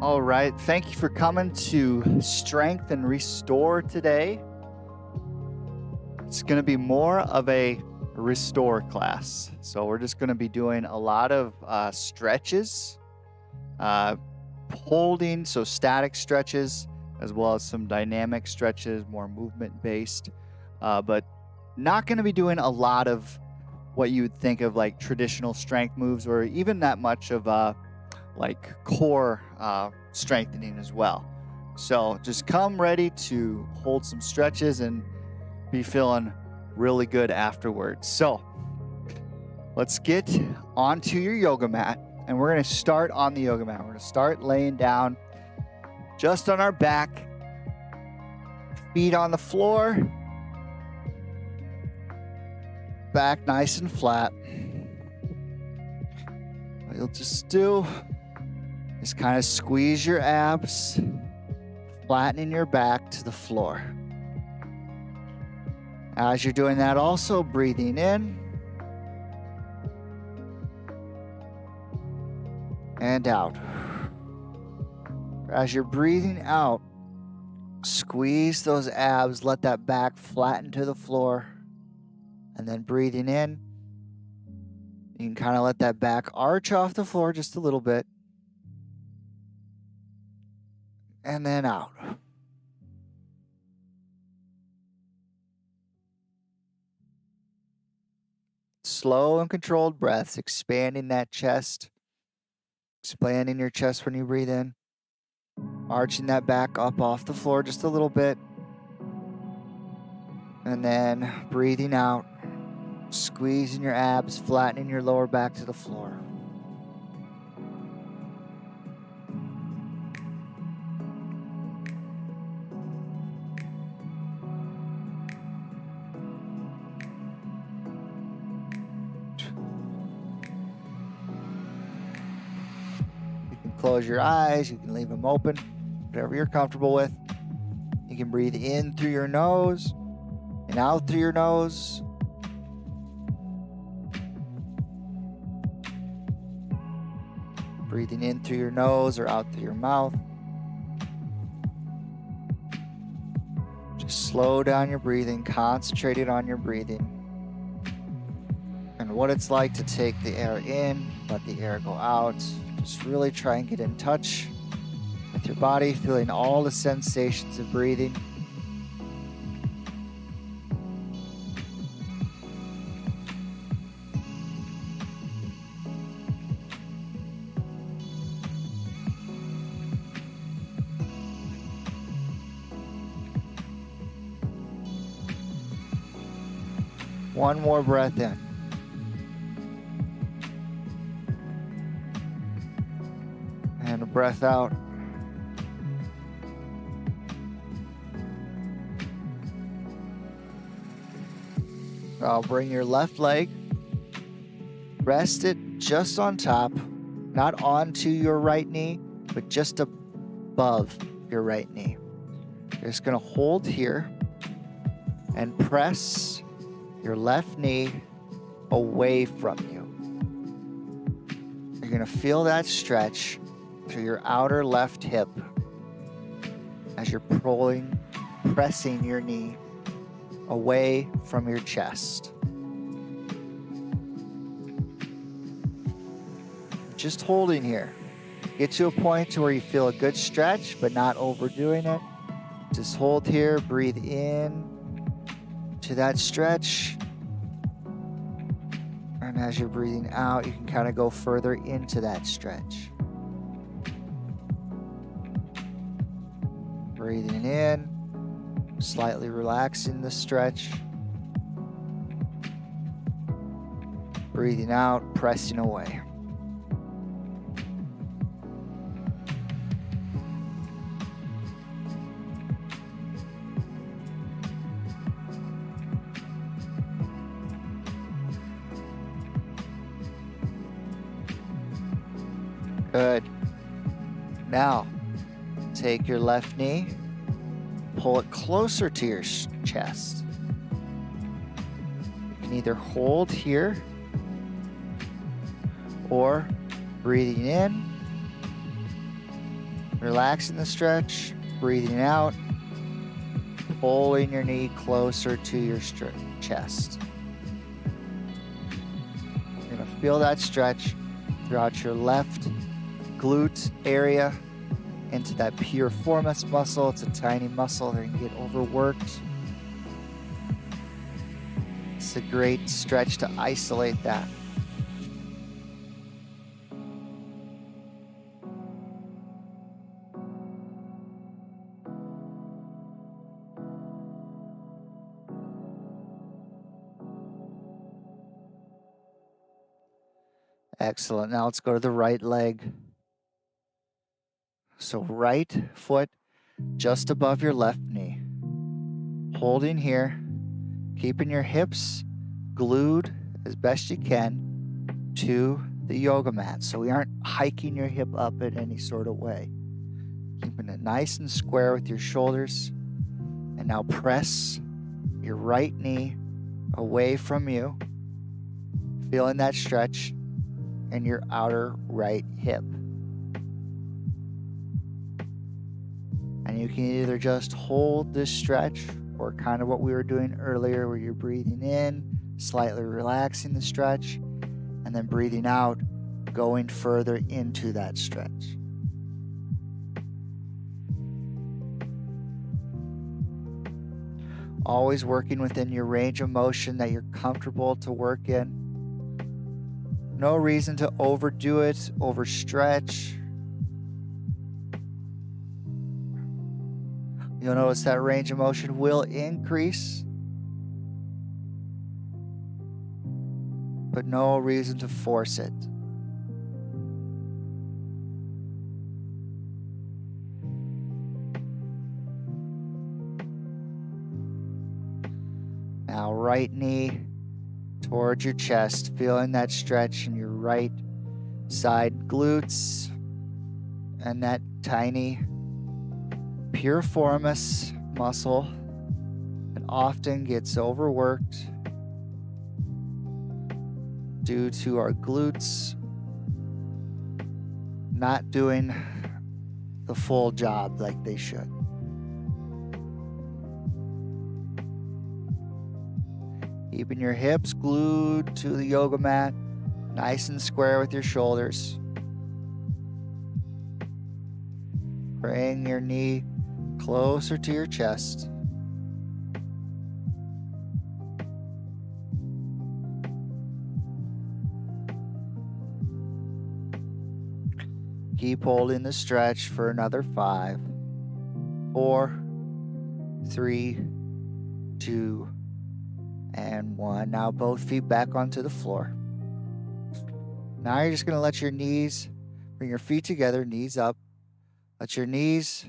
All right, thank you for coming to Strength and Restore today. It's going to be more of a restore class. So we're just going to be doing a lot of stretches, holding, so static stretches, as well as some dynamic stretches, more movement-based, but not going to be doing a lot of what you would think of like traditional strength moves or even that much of like core strengthening as well. So just come ready to hold some stretches and be feeling really good afterwards. So let's get onto your yoga mat, and we're going to start on the yoga mat. We're going to start laying down just on our back, feet on the floor, back nice and flat. What you'll just do is kind of squeeze your abs, flattening your back to the floor. As you're doing that, also breathing in and out. As you're breathing out, squeeze those abs, let that back flatten to the floor, and then breathing in, you can kind of let that back arch off the floor just a little bit. And then out. Slow and controlled breaths, expanding that chest, expanding your chest when you breathe in, arching that back up off the floor just a little bit, and then breathing out, squeezing your abs, flattening your lower back to the floor. Close your eyes, you can leave them open, whatever you're comfortable with. You can breathe in through your nose and out through your nose. Breathing in through your nose or out through your mouth. Just slow down your breathing, concentrate on your breathing and what it's like to take the air in, let the air go out. Just really try and get in touch with your body, feeling all the sensations of breathing. One more breath in. And a breath out. I'll bring your left leg, rest it just on top, not onto your right knee, but just above your right knee. You're just going to hold here and press your left knee away from you. You're going to feel that stretch through your outer left hip as you're pressing your knee away from your chest. Just holding here. Get to a point to where you feel a good stretch, but not overdoing it. Just hold here, breathe in to that stretch. And as you're breathing out, you can kind of go further into that stretch. Breathing in, slightly relaxing the stretch. Breathing out, pressing away. Good. Now, take your left knee, pull it closer to your chest. You can either hold here or breathing in Relaxing the stretch, breathing out, pulling your knee closer to your chest. You're gonna feel that stretch throughout your left glute area into that piriformis muscle. It's a tiny muscle that can get overworked. It's a great stretch to isolate that. Excellent. Now let's go to the right leg. So right foot just above your left knee. Holding here, keeping your hips glued as best you can to the yoga mat. So we aren't hiking your hip up in any sort of way. Keeping it nice and square with your shoulders. And now press your right knee away from you. Feeling that stretch in your outer right hip. And you can either just hold this stretch or kind of what we were doing earlier where you're breathing in, slightly relaxing the stretch, and then breathing out, going further into that stretch. Always working within your range of motion that you're comfortable to work in. No reason to overdo it, overstretch. You'll notice that range of motion will increase, but no reason to force it. Now, right knee towards your chest, feeling that stretch in your right side glutes and that tiny piriformis muscle that often gets overworked due to our glutes not doing the full job like they should. Keeping your hips glued to the yoga mat, nice and square with your shoulders. Bring your knee closer to your chest. Keep holding the stretch for another 5, 4, 3, 2, and 1. Now both feet back onto the floor. Now you're just going to let your knees, bring your feet together, knees up. Let your knees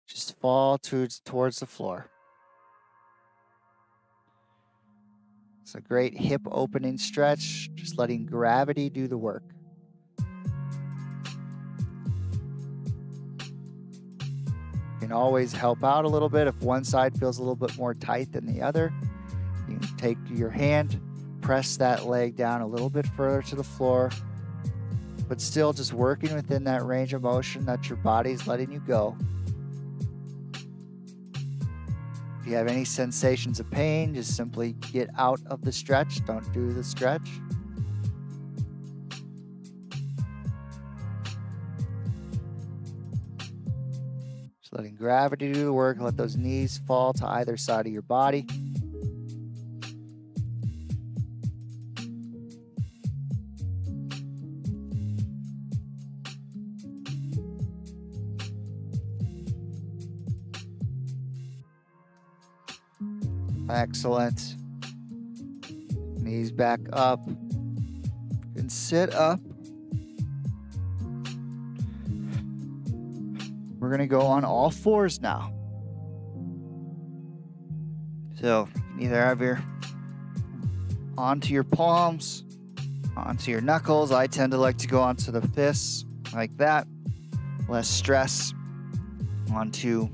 just fall towards the floor. It's a great hip opening stretch, just letting gravity do the work. You can always help out a little bit if one side feels a little bit more tight than the other. You can take your hand, press that leg down a little bit further to the floor, but still just working within that range of motion that your body's letting you go. If you have any sensations of pain, just simply get out of the stretch. Don't do the stretch. Just letting gravity do the work. Let those knees fall to either side of your body. Excellent. Knees back up. And sit up. We're going to go on all fours now. So you can either have your onto your palms, onto your knuckles. I tend to like to go onto the fists like that. Less stress. Onto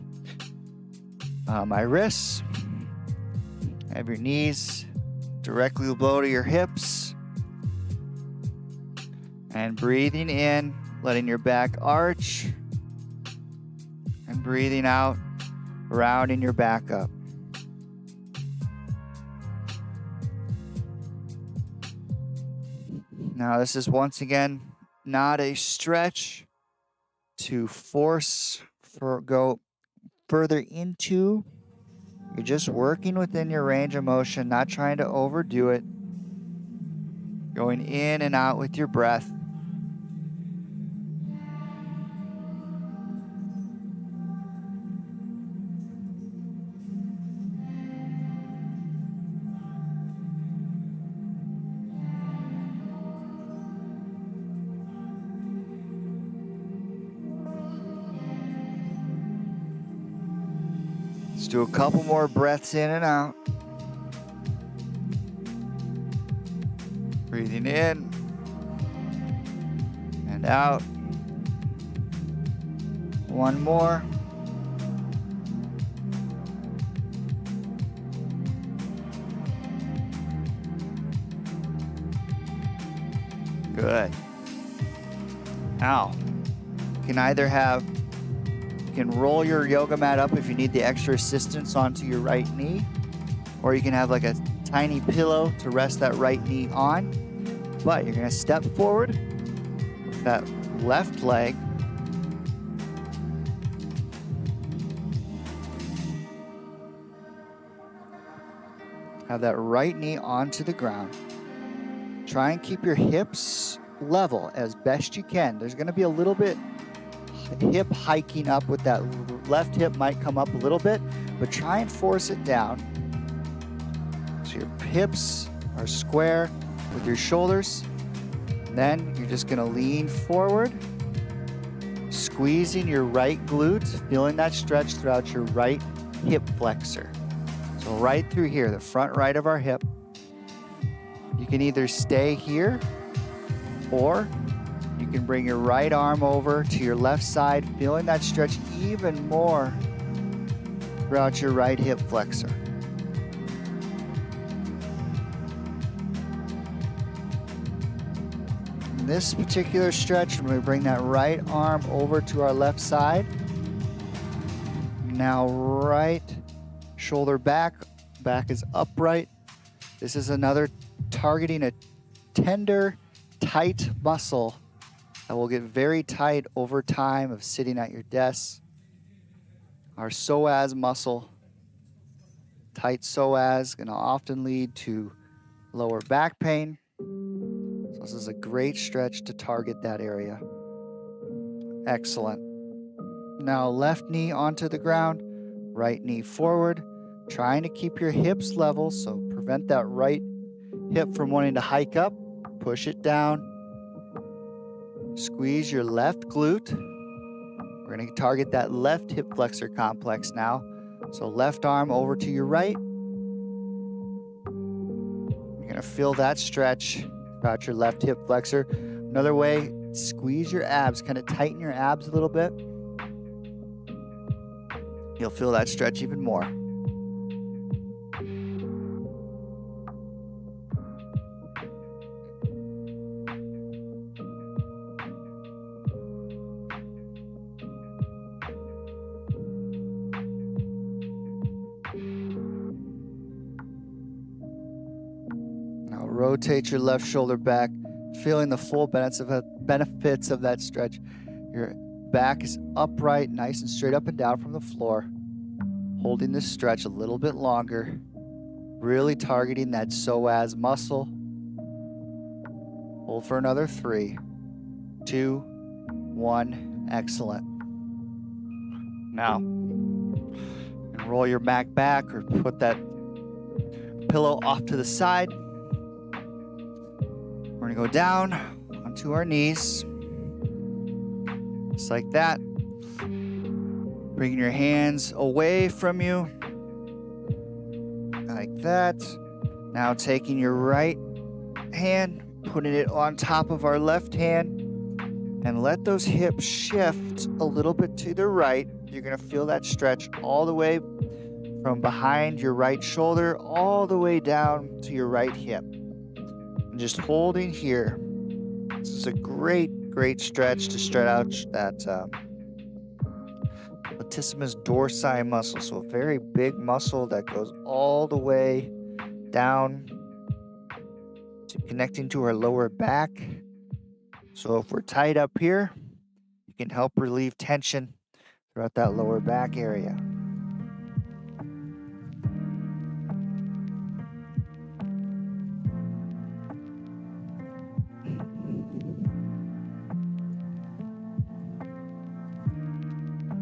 my wrists. Have your knees directly below to your hips. And breathing in, letting your back arch. breathing out, rounding your back up. Now, this is once again not a stretch to force for go further into. You're just working within your range of motion, not trying to overdo it. Going in and out with your breath. Let's do a couple more breaths in and out. Breathing in and out. One more. Good. Now, you can either you can roll your yoga mat up if you need the extra assistance onto your right knee, or you can have like a tiny pillow to rest that right knee on. But you're going to step forward with that left leg. Have that right knee onto the ground. Try and keep your hips level as best you can. There's going to be a little bit hip hiking up with that left hip, might come up a little bit, but try and force it down. So your hips are square with your shoulders. Then you're just going to lean forward, squeezing your right glute, feeling that stretch throughout your right hip flexor. So right through here, the front right of our hip. You can either stay here, or you can bring your right arm over to your left side, feeling that stretch even more throughout your right hip flexor. In this particular stretch, when we bring that right arm over to our left side, now right shoulder back is upright. This is another targeting a tender, tight muscle that will get very tight over time of sitting at your desk. Our psoas muscle, tight psoas, going to often lead to lower back pain. So this is a great stretch to target that area. Excellent. Now left knee onto the ground, right knee forward, trying to keep your hips level, so prevent that right hip from wanting to hike up. Push it down. Squeeze your left glute. We're going to target that left hip flexor complex now. So left arm over to your right. You're going to feel that stretch throughout your left hip flexor. Another way, squeeze your abs, kind of tighten your abs a little bit. You'll feel that stretch even more. Rotate your left shoulder back, feeling the full benefits of that stretch. Your back is upright, nice and straight up and down from the floor. Holding this stretch a little bit longer. Really targeting that psoas muscle. Hold for another 3, 2, 1. Excellent. Now, roll your back or put that pillow off to the side. We're going to go down onto our knees, just like that. Bringing your hands away from you, like that. Now taking your right hand, putting it on top of our left hand, and let those hips shift a little bit to the right. You're going to feel that stretch all the way from behind your right shoulder, all the way down to your right hip. And just holding here. This is a great stretch to stretch out latissimus dorsi muscle. So a very big muscle that goes all the way down to connecting to our lower back. So if we're tight up here, it can help relieve tension throughout that lower back area.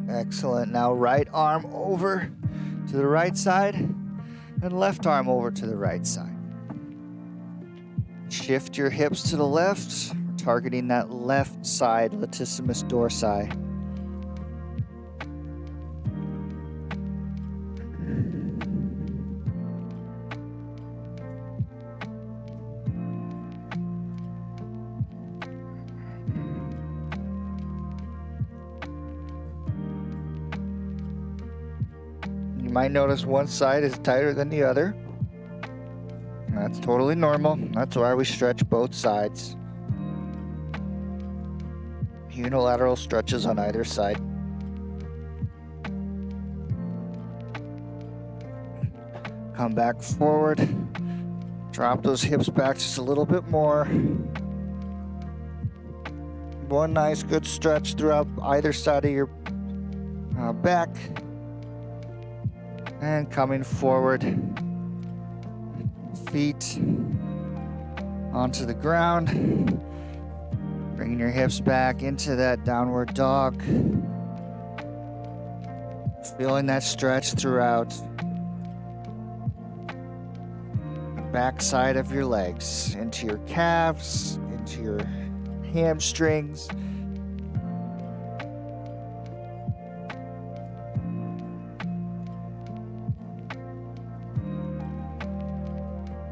Excellent. Now right arm over to the right side and left arm over to the right side. Shift your hips to the left, targeting that left side latissimus dorsi. You might notice one side is tighter than the other. That's totally normal. That's why we stretch both sides. Unilateral stretches on either side. Come back forward. Drop those hips back just a little bit more. One nice good stretch throughout either side of your back. And coming forward. Feet onto the ground. Bringing your hips back into that downward dog. Feeling that stretch throughout the back side of your legs, into your calves, into your hamstrings.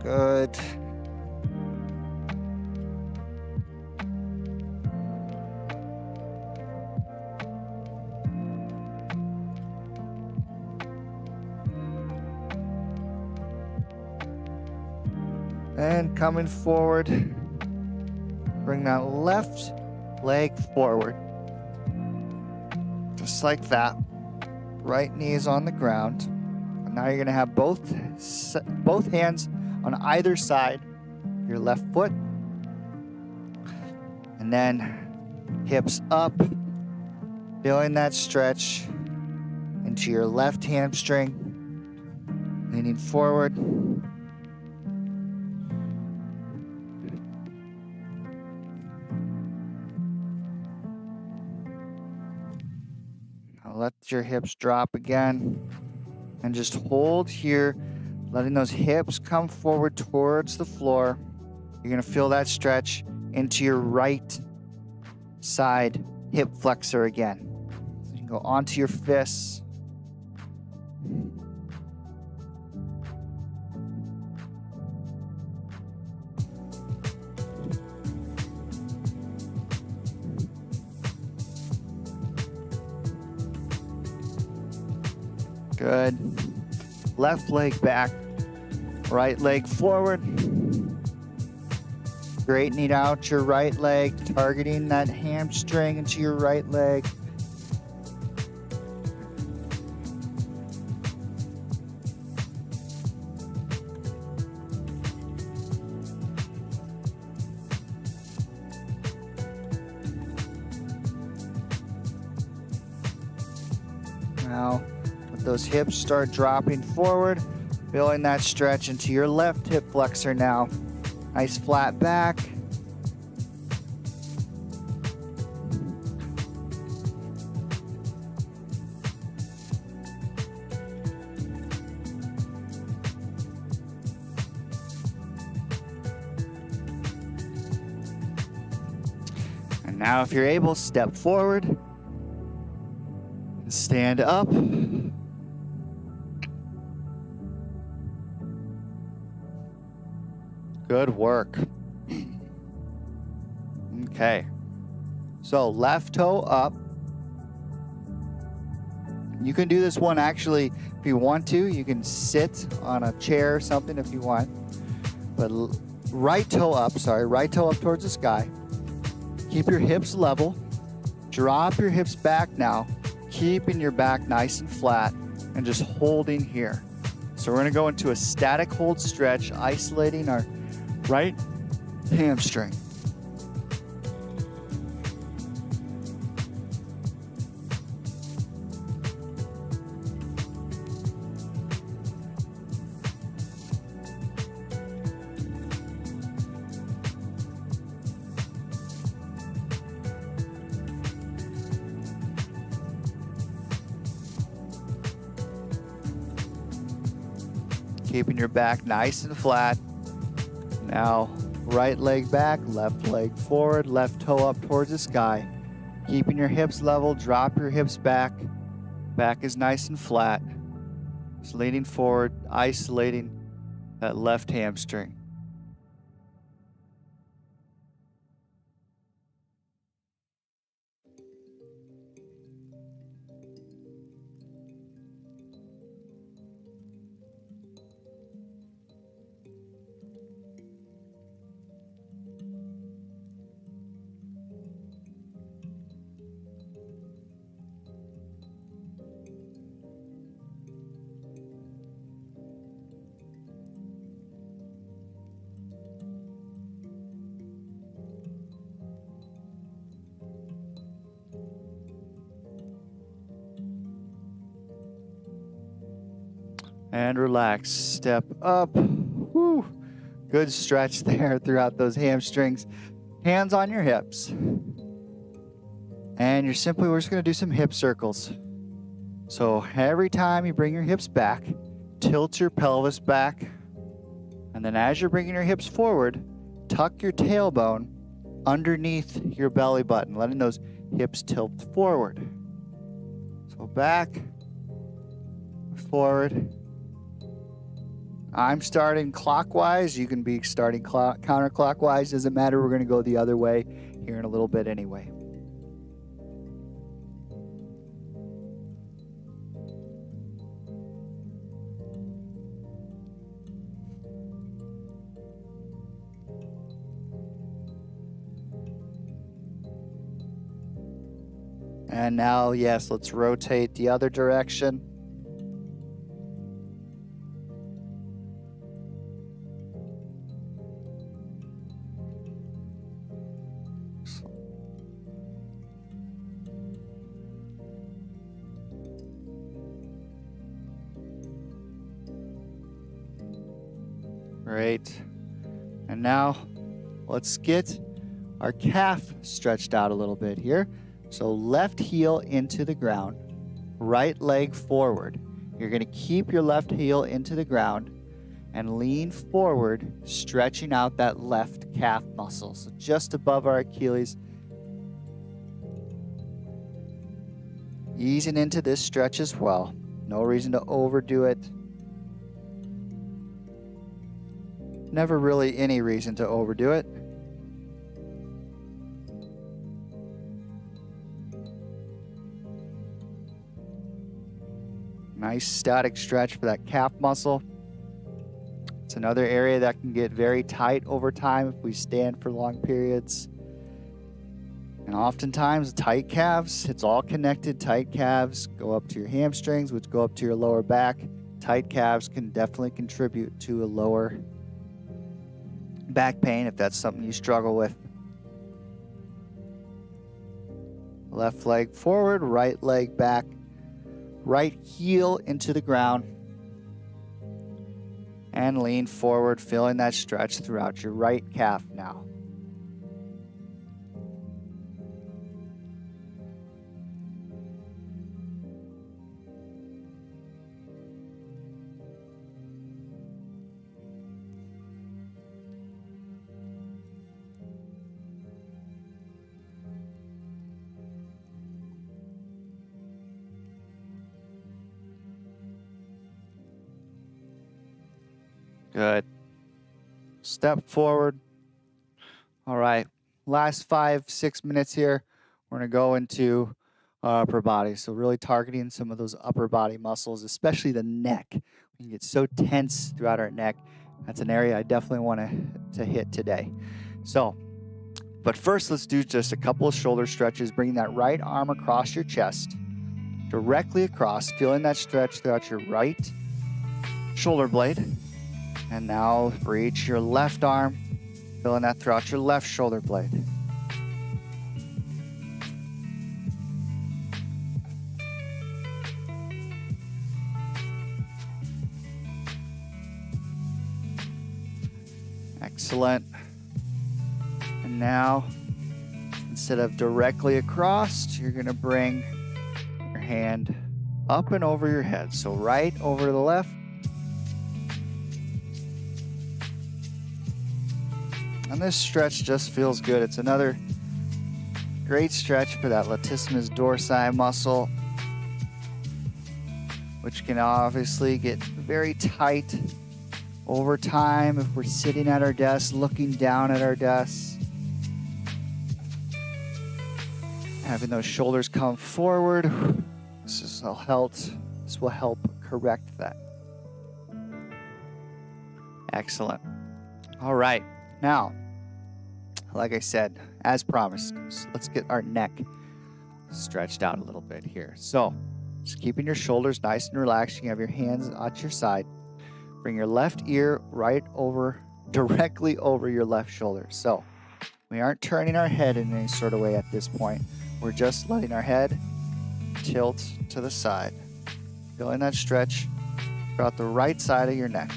Good. And coming forward, bring that left leg forward. Just like that. Right knee is on the ground. And now you're going to have both hands on either side of your left foot. And then hips up, feeling that stretch into your left hamstring, leaning forward. Now let your hips drop again and just hold here, letting those hips come forward towards the floor. You're going to feel that stretch into your right side hip flexor again. So you can go onto your fists. Good. Left leg back, right leg forward. Straightening out your right leg, targeting that hamstring into your right leg. Now, let those hips start dropping forward, feeling that stretch into your left hip flexor now. Nice flat back. And now if you're able, step forward. Stand up. Good work. Okay. So left toe up. You can do this one actually if you want to. You can sit on a chair or something if you want. But right toe up towards the sky. Keep your hips level. Drop your hips back now. keeping your back nice and flat and just holding here. So we're gonna go into a static hold stretch, isolating our right hamstring. Keeping your back nice and flat. Now, right leg back, left leg forward, left toe up towards the sky. Keeping your hips level, drop your hips back. Back is nice and flat. Just leaning forward, isolating that left hamstring. And relax, step up. Woo. Good stretch there throughout those hamstrings. Hands on your hips. And we're just gonna do some hip circles. So every time you bring your hips back, tilt your pelvis back. And then as you're bringing your hips forward, tuck your tailbone underneath your belly button, letting those hips tilt forward. So back, forward. I'm starting clockwise. You can be starting counterclockwise. Doesn't matter. We're going to go the other way here in a little bit anyway. And now, yes, let's rotate the other direction. Great. And now let's get our calf stretched out a little bit here. So left heel into the ground, right leg forward. You're going to keep your left heel into the ground and lean forward, stretching out that left calf muscle. So just above our Achilles. Easing into this stretch as well. No reason to overdo it. Never really any reason to overdo it. Nice static stretch for that calf muscle. It's another area that can get very tight over time if we stand for long periods. And oftentimes tight calves, it's all connected. Tight calves go up to your hamstrings, which go up to your lower back. Tight calves can definitely contribute to a lower back pain if that's something you struggle with. Left leg forward, right leg back, right heel into the ground, and lean forward, feeling that stretch throughout your right calf now. Good. Step forward. All right. Last 5-6 minutes here. We're going to go into upper body. So really targeting some of those upper body muscles, especially the neck. We can get so tense throughout our neck. That's an area I definitely want to hit today. So, but first let's do just a couple of shoulder stretches, bringing that right arm across your chest. directly across, feeling that stretch throughout your right shoulder blade. And now reach your left arm, feeling that throughout your left shoulder blade. Excellent. And now, instead of directly across, you're going to bring your hand up and over your head. So right over to the left. And this stretch just feels good. It's another great stretch for that latissimus dorsi muscle, which can obviously get very tight over time if we're sitting at our desk, looking down at our desk. Having those shoulders come forward, this will help correct that. Excellent. All right, now, like I said, as promised, let's get our neck stretched out a little bit here. So, just keeping your shoulders nice and relaxed. You can have your hands at your side. Bring your left ear directly over your left shoulder. So, we aren't turning our head in any sort of way at this point. We're just letting our head tilt to the side. Feeling that stretch throughout the right side of your neck.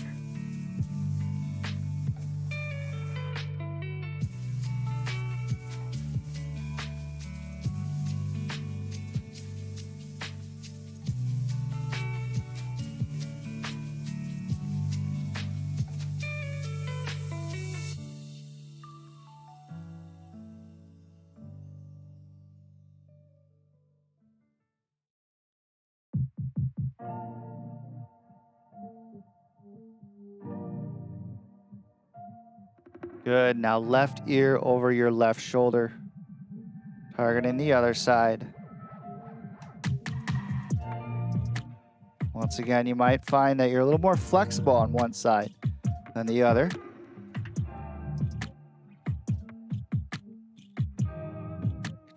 Good. Now left ear over your left shoulder. Targeting the other side. Once again, you might find that you're a little more flexible on one side than the other.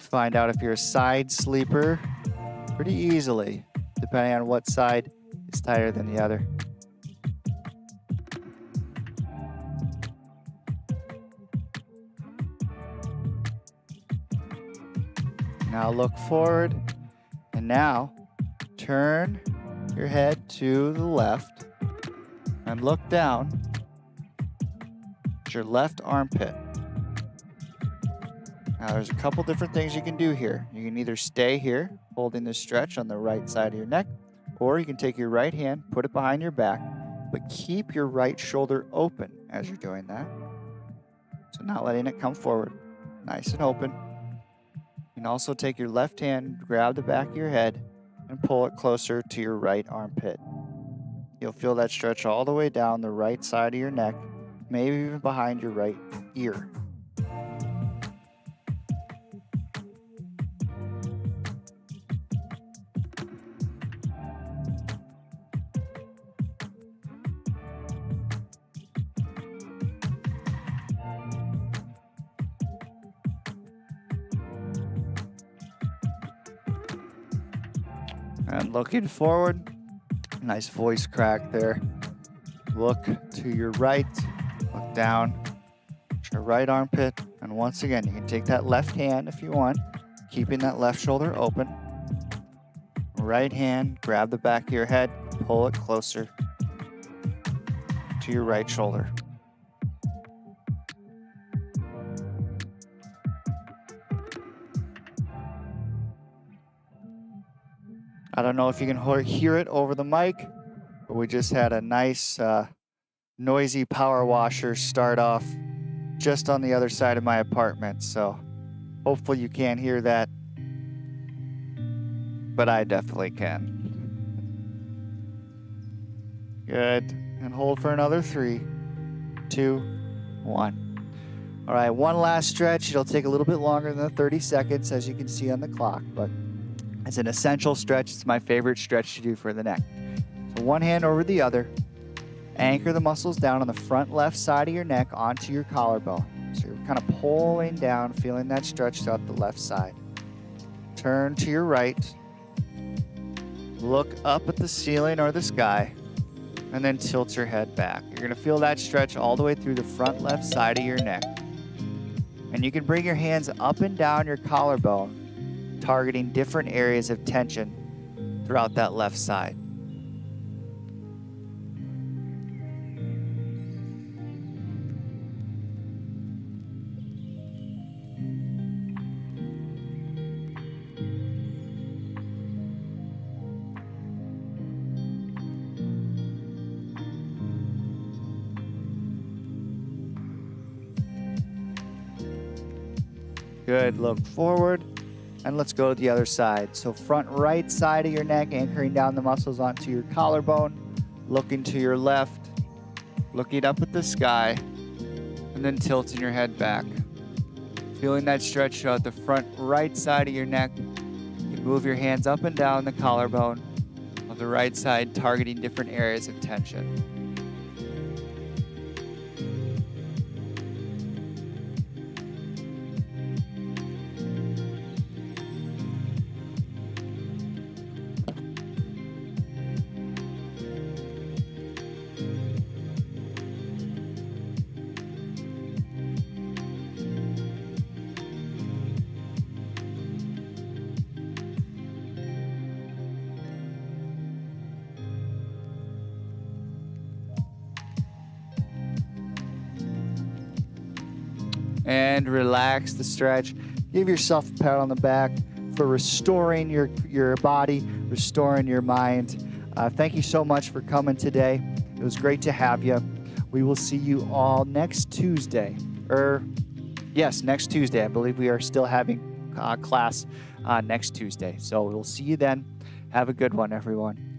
Find out if you're a side sleeper pretty easily, depending on what side is tighter than the other. Now look forward, and now turn your head to the left and look down at your left armpit. Now there's a couple different things you can do here. You can either stay here, holding this stretch on the right side of your neck, or you can take your right hand, put it behind your back, but keep your right shoulder open as you're doing that. So not letting it come forward, nice and open. You can also take your left hand, grab the back of your head, and pull it closer to your right armpit. You'll feel that stretch all the way down the right side of your neck, maybe even behind your right ear. And looking forward, nice voice crack there. Look to your right, look down at your right armpit. And once again, you can take that left hand if you want, keeping that left shoulder open. Right hand, grab the back of your head, pull it closer to your right shoulder. I don't know if you can hear it over the mic, but we just had a nice noisy power washer start off just on the other side of my apartment. So hopefully you can't hear that, but I definitely can. Good. And hold for another 3, 2, 1. All right, one last stretch. It'll take a little bit longer than the 30 seconds, as you can see on the clock, but it's an essential stretch. It's my favorite stretch to do for the neck. So one hand over the other. Anchor the muscles down on the front left side of your neck onto your collarbone. So you're kind of pulling down, feeling that stretch throughout the left side. Turn to your right. Look up at the ceiling or the sky, and then tilt your head back. You're going to feel that stretch all the way through the front left side of your neck. And you can bring your hands up and down your collarbone, targeting different areas of tension throughout that left side. Good, look forward, and let's go to the other side. So front right side of your neck, anchoring down the muscles onto your collarbone, looking to your left, looking up at the sky, and then tilting your head back. Feeling that stretch throughout the front right side of your neck. You can move your hands up and down the collarbone on the right side, targeting different areas of tension. And relax the stretch. Give yourself a pat on the back for restoring your body, restoring your mind. Thank you so much for coming today. It was great to have you. We will see you all next Tuesday. Yes, next Tuesday. I believe we are still having class next Tuesday. So we'll see you then. Have a good one, everyone.